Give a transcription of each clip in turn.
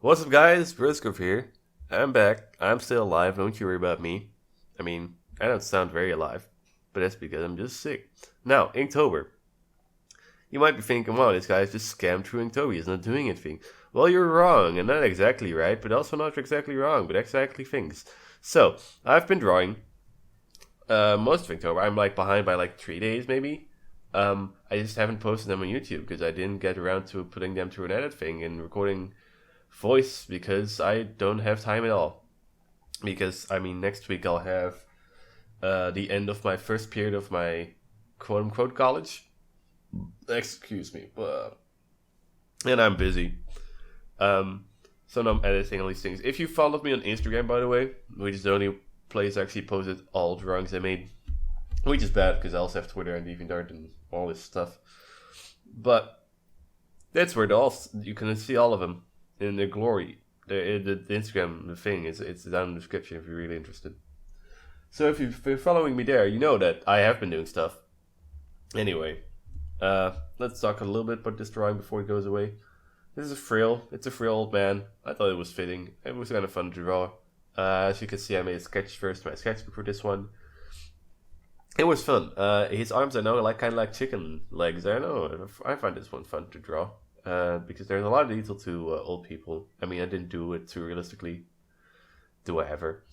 What's up, guys? Broscarf here. I'm back. I'm still alive. Don't you worry about me. I mean, I don't sound very alive, but that's because I'm just sick. Now, Inktober. You might be thinking, wow, this guy's just scammed through Inktober. He's not doing anything. Well, you're wrong, and not exactly right, but also not exactly wrong, but exactly things. So, I've been drawing most of Inktober. I'm like behind by like 3 days, maybe. I just haven't posted them on YouTube because I didn't get around to putting them through an edit thing and recording voice because I don't have time at all. Because I mean, next week I'll have the end of my first period of my quote unquote college. Excuse me, and I'm busy. So now I'm editing all these things. If you followed me on Instagram, by the way, which is the only place I actually posted all drawings I made, which is bad because I also have Twitter and DeviantArt and all this stuff. But that's where you can see all of them in their glory. The Instagram thing it's down in the description if you're really interested. So if you're following me there, you know that I have been doing stuff. Anyway, let's talk a little bit about this drawing before it goes away. This is a frail. It's a frail old man. I thought it was fitting. It was kind of fun to draw. As you can see, I made a sketch first, my sketchbook for this one. It was fun. His arms, I know, kind of like chicken legs. I know. I find this one fun to draw. Because there's a lot of detail to old people. I mean, I didn't do it too realistically. Do I ever?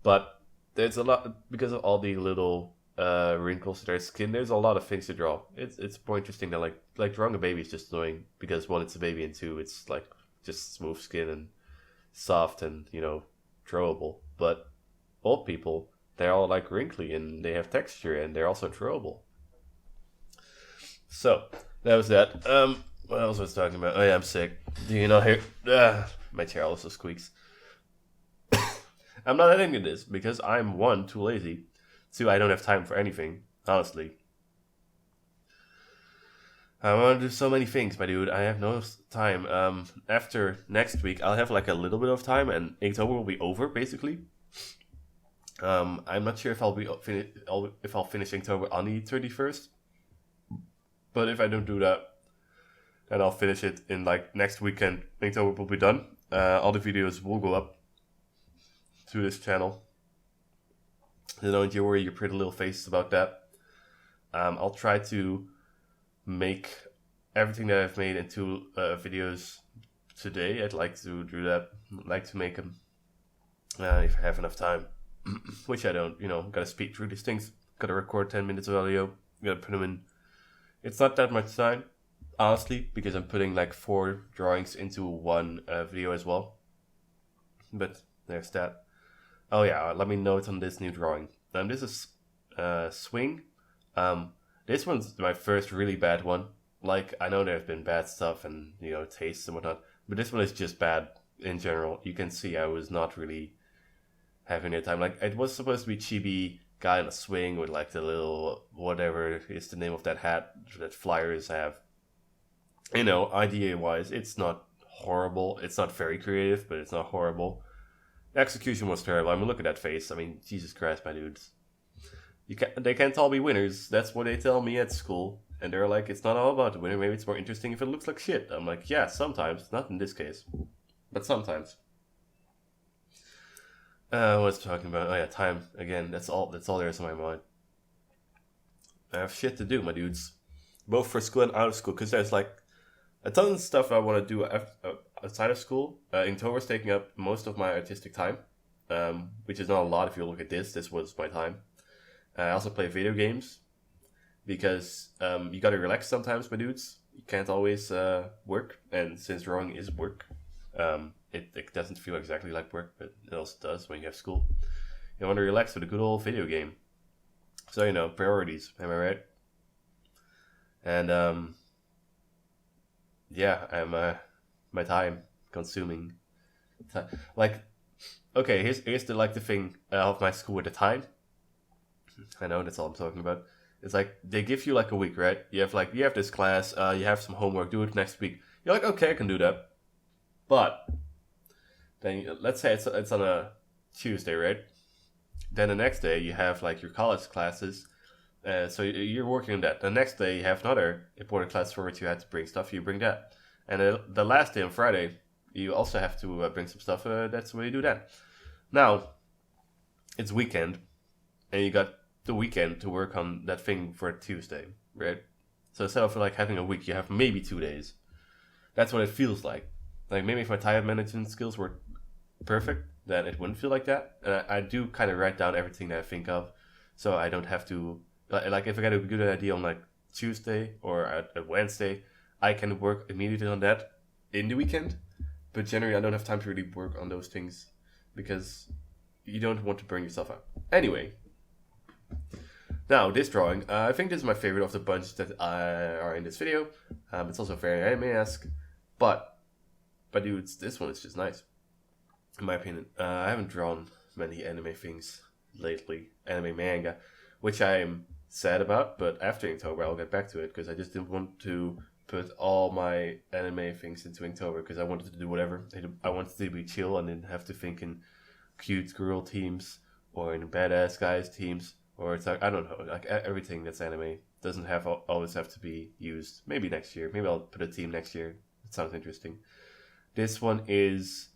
But there's a lot, because of all the little wrinkles in their skin, there's a lot of things to draw. It's more interesting than like drawing a baby is just annoying. Because one, it's a baby, and two, it's like just smooth skin and soft and, drawable. But old people, they're all like wrinkly and they have texture and they're also drawable. So, that was that. What else was I talking about? Oh yeah, I'm sick. Do you not hear? My chair also squeaks. I'm not editing this because I'm, one, too lazy. Two, I don't have time for anything, honestly. I want to do so many things, my dude. I have no time. After next week, I'll have like a little bit of time, and October will be over, basically. I'm not sure if I'll finish October on the 31st. But if I don't do that, and I'll finish it in like next weekend. October will be done. All the videos will go up to this channel. So don't you worry your pretty little faces about that. I'll try to make everything that I've made into videos today. I'd like to do that. I'd like to make them if I have enough time. Which I don't, gotta speed through these things. Gotta record 10 minutes of audio. Gotta put them in. It's not that much time. Honestly, because I'm putting like 4 drawings into one video as well. But there's that. Oh yeah, let me know it's on this new drawing. This is Swing. This one's my first really bad one. Like, I know there have been bad stuff and, tastes and whatnot. But this one is just bad in general. You can see I was not really having a time. Like, it was supposed to be chibi guy on a swing with like the little, whatever is the name of that hat that flyers have. Idea-wise, it's not horrible. It's not very creative, but it's not horrible. The execution was terrible. I mean, look at that face. I mean, Jesus Christ, my dudes. They can't all be winners. That's what they tell me at school. And they're like, it's not all about the winner. Maybe it's more interesting if it looks like shit. I'm like, yeah, sometimes. Not in this case. But sometimes. What's talking about? Oh yeah, time. Again, that's all there is in my mind. I have shit to do, my dudes. Both for school and out of school. Because there's like a ton of stuff I want to do outside of school. Inktober's taking up most of my artistic time, which is not a lot if you look at this. This was my time. I also play video games because you gotta relax sometimes, my dudes. You can't always work, and since drawing is work, it doesn't feel exactly like work, but it also does when you have school. You want to relax with a good old video game. So, priorities, am I right? And yeah, I'm my time consuming. Like, okay, here's the thing of my school at the time. I know that's all I'm talking about. It's like they give you like a week, right? You have this class, you have some homework, do it next week. You're like, okay, I can do that. But then let's say it's on a Tuesday, right? Then the next day you have like your college classes. So you're working on that. The next day you have another important class for which you had to bring stuff. You bring that, and the last day on Friday you also have to bring some stuff. That's where you do that. Now, it's weekend, and you got the weekend to work on that thing for Tuesday, right? So instead of like having a week, you have maybe 2 days. That's what it feels like. Like maybe if my time management skills were perfect, then it wouldn't feel like that. And I do kind of write down everything that I think of, so I don't have to like if I get a good idea on like Tuesday or at Wednesday, I can work immediately on that in the weekend. But generally, I don't have time to really work on those things because you don't want to burn yourself out. Anyway, now this drawing, I think this is my favorite of the bunch that are in this video. It's also very anime-esque, but dudes, this one is just nice, in my opinion. I haven't drawn many anime things lately, anime manga, which I'm sad about, but after Inktober I'll get back to it because I just didn't want to put all my anime things into Inktober because I wanted to do whatever. I wanted to be chill and didn't have to think in cute girl teams or in badass guys teams, or it's like, I don't know, like everything that's anime doesn't always have to be used. Maybe next year. Maybe I'll put a team next year. It sounds interesting. This one is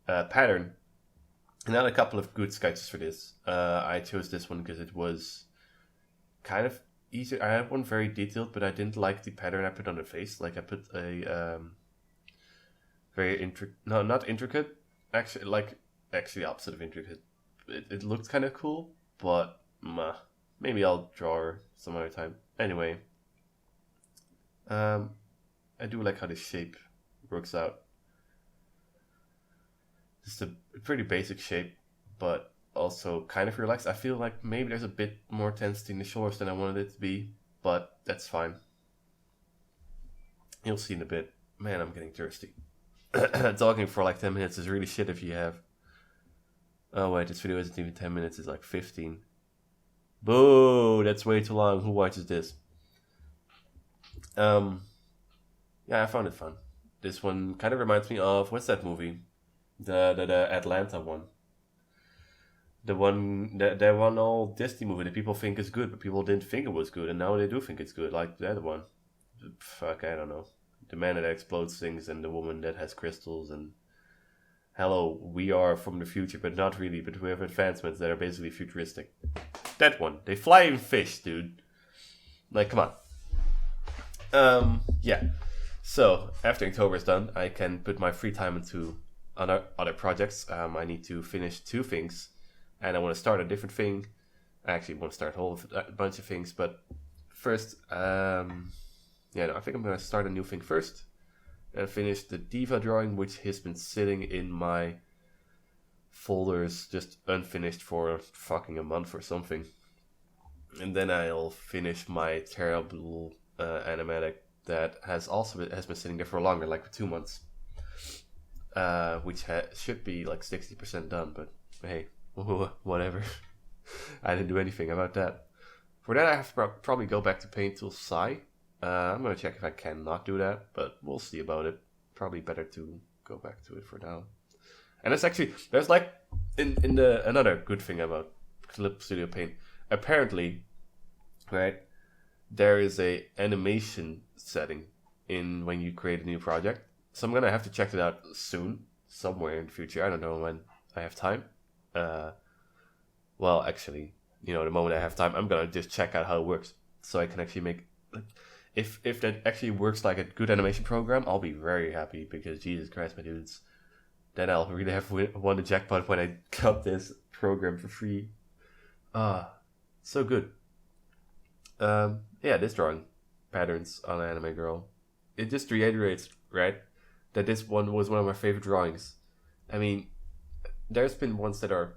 a pattern. And I had a couple of good sketches for this. I chose this one because it was kind of easier. I had one very detailed, but I didn't like the pattern I put on the face. Like I put a very not intricate. Actually opposite of intricate. It looked kind of cool, but maybe I'll draw her some other time. Anyway, I do like how the shape works out. Just a pretty basic shape, but also kind of relaxed. I feel like maybe there's a bit more tensity in the shoulders than I wanted it to be, but that's fine. You'll see in a bit. Man, I'm getting thirsty. Talking for like 10 minutes is really shit if you have... Oh wait, this video isn't even 10 minutes, it's like 15. Boo, that's way too long. Who watches this? Yeah, I found it fun. This one kind of reminds me of, what's that movie? The Atlanta one. The one old Disney movie that people think is good, but people didn't think it was good, and now they do think it's good. Like the other one. Fuck, I don't know. The man that explodes things and the woman that has crystals and... Hello, we are from the future, but not really, but we have advancements that are basically futuristic. That one. They fly in fish, dude. Like, come on. Yeah. So, after October is done, I can put my free time into other projects. I need to finish 2 things, and I want to start a different thing. I actually want to start a bunch of things, but first, I think I'm going to start a new thing first, and finish the diva drawing, which has been sitting in my folders just unfinished for fucking a month or something. And then I'll finish my terrible animatic that has been sitting there for longer, like for 2 months. Which should be like 60% done, but hey, whatever. I didn't do anything about that. For that, I have to probably go back to Paint Tool Psi. I'm going to check if I can not do that, but we'll see about it. Probably better to go back to it for now. And it's actually, there's like, another good thing about Clip Studio Paint. Apparently, right, there is a animation setting in when you create a new project. So I'm going to have to check it out soon, somewhere in the future. I don't know when I have time. Well, actually, the moment I have time, I'm going to just check out how it works. So I can actually make... If that actually works like a good animation program, I'll be very happy because Jesus Christ, my dudes. Then I'll really have won the jackpot when I got this program for free. So good. This drawing, Patterns on an Anime Girl. It just reiterates, right, that this one was one of my favorite drawings. I mean, there's been ones that are,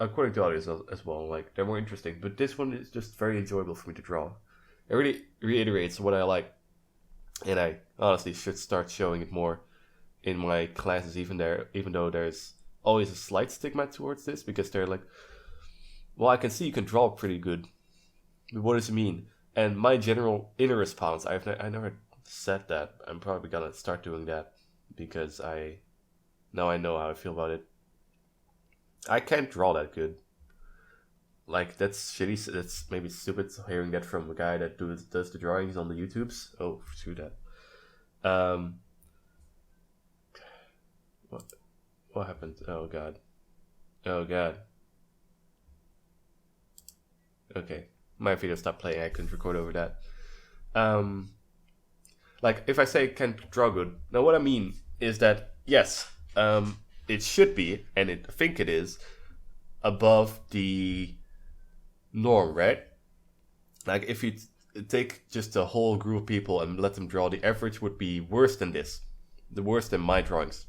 according to others as well, like, they're more interesting. But this one is just very enjoyable for me to draw. It really reiterates what I like, and I honestly should start showing it more in my classes, even though there's always a slight stigma towards this, because they're like, well, I can see you can draw pretty good, but what does it mean? And my general inner response, I never said that. I'm probably gonna start doing that, because now I know how I feel about it. I can't draw that good. Like, that's shitty. That's maybe stupid hearing that from a guy that does the drawings on the YouTubes. Oh, screw that. What happened? Oh god. Oh god. Okay. My video stopped playing. I couldn't record over that. Like, if I say can draw good, now what I mean is that, yes, it should be, and I think it is, above the norm, right? Like, if you take just a whole group of people and let them draw, the average would be worse than this. The worse than my drawings.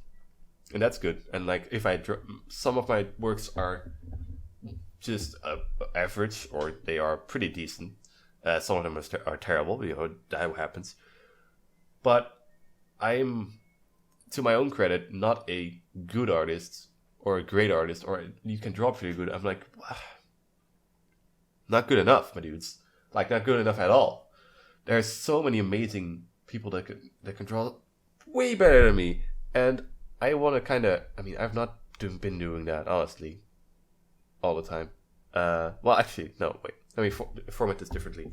And that's good. And, like, if I draw, some of my works are just average, or they are pretty decent. Some of them are terrible, you know, that happens. But I'm, to my own credit, not a good artist or a great artist, or you can draw pretty good. I'm like, not good enough, my dudes. Like, not good enough at all. There's so many amazing people that can draw way better than me, and I want to kind of. I mean, I've not been doing that, honestly, all the time. Well, actually, no, wait. Let me format this differently.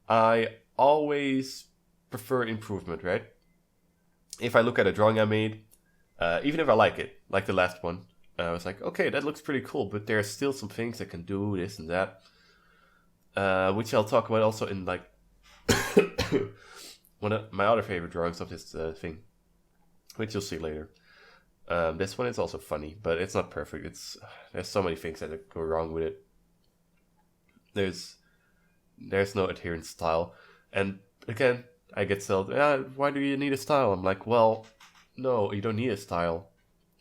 I always prefer improvement, right? If I look at a drawing I made, even if I like it, like the last one, I was like, okay, that looks pretty cool, but there are still some things I can do, this and that, which I'll talk about also in, like, one of my other favorite drawings of this thing, which you'll see later. This one is also funny, but it's not perfect. There's so many things that go wrong with it. There's no adherent style, and again, I get told, why do you need a style? I'm like, well, no, you don't need a style,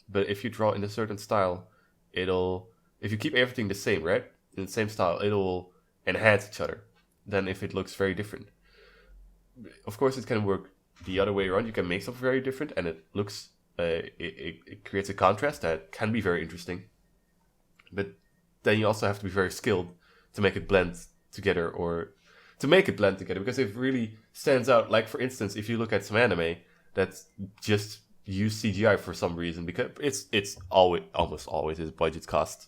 but if you draw in a certain style, if you keep everything the same, right, in the same style, it'll enhance each other than if it looks very different. Of course, it can work the other way around. You can make something very different, and it looks. It creates a contrast that can be very interesting, but then you also have to be very skilled to make it blend together, because it really stands out. Like, for instance, if you look at some anime that's just use CGI for some reason, because it's almost always is budget cost,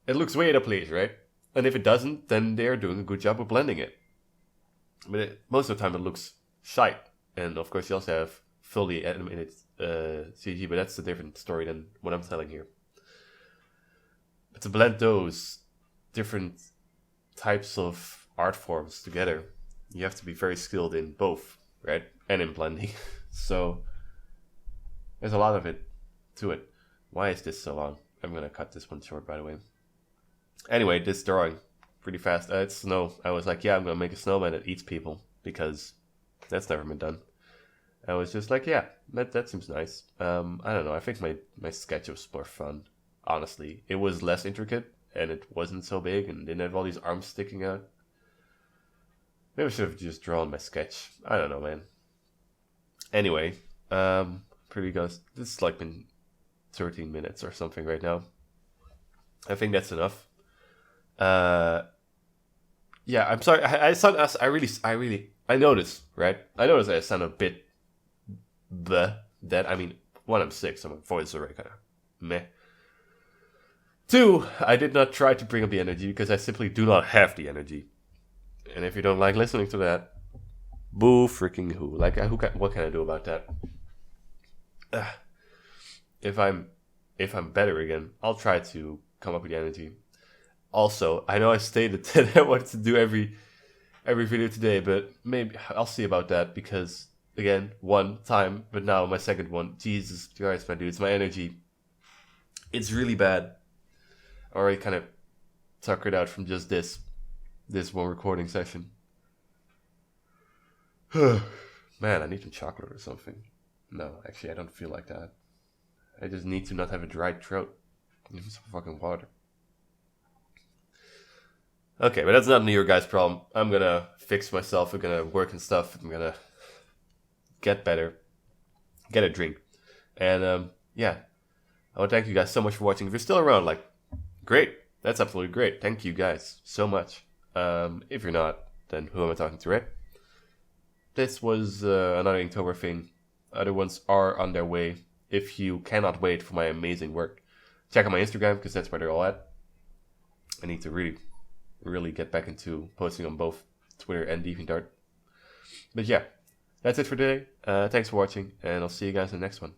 it looks way out of place, right? And if it doesn't, then they're doing a good job of blending it. But most of the time it looks shite, and of course you also have fully animated CG, but that's a different story than what I'm telling here. But to blend those different types of art forms together, you have to be very skilled in both, right? And in blending. So there's a lot of it to it. Why is this so long? I'm going to cut this one short, by the way. Anyway, this drawing, pretty fast. It's snow. I was like, yeah, I'm going to make a snowman that eats people, because that's never been done. I was just like, yeah, that seems nice. I don't know. I think my sketch was more fun, honestly. It was less intricate, and it wasn't so big, and didn't have all these arms sticking out. Maybe I should have just drawn my sketch. I don't know, man. Anyway, pretty goes. This is like been 13 minutes or something right now. I think that's enough. Yeah, I'm sorry. I sound as I notice, right? I notice I sound a bit that. I mean, one, I'm sick, so my voice is already kind of meh. Two, I did not try to bring up the energy because I simply do not have the energy. And if you don't like listening to that, boo freaking who? Like, what can I do about that? If I'm better again, I'll try to come up with the energy. Also, I know I stated that I wanted to do every video today, but maybe I'll see about that, because again, one time, but now my second one, Jesus Christ, my dudes, my energy, it's really bad. I already kind of tuckered out from just this one recording session. Man, I need some chocolate or something. No, actually, I don't feel like that. I just need to not have a dry throat. Give me some fucking water. Okay, but that's not your guys' problem. I'm gonna fix myself. I'm gonna work and stuff. I'm gonna get better. Get a drink. And, yeah. I want to thank you guys so much for watching. If you're still around, like, great. That's absolutely great. Thank you guys so much. If you're not, then who am I talking to, right? This was another Inktober thing. Other ones are on their way. If you cannot wait for my amazing work, check out my Instagram, because that's where they're all at. I need to really get back into posting on both Twitter and DeviantArt. But yeah, That's it for today. Thanks for watching, and I'll see you guys in the next one.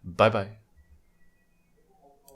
Bye bye.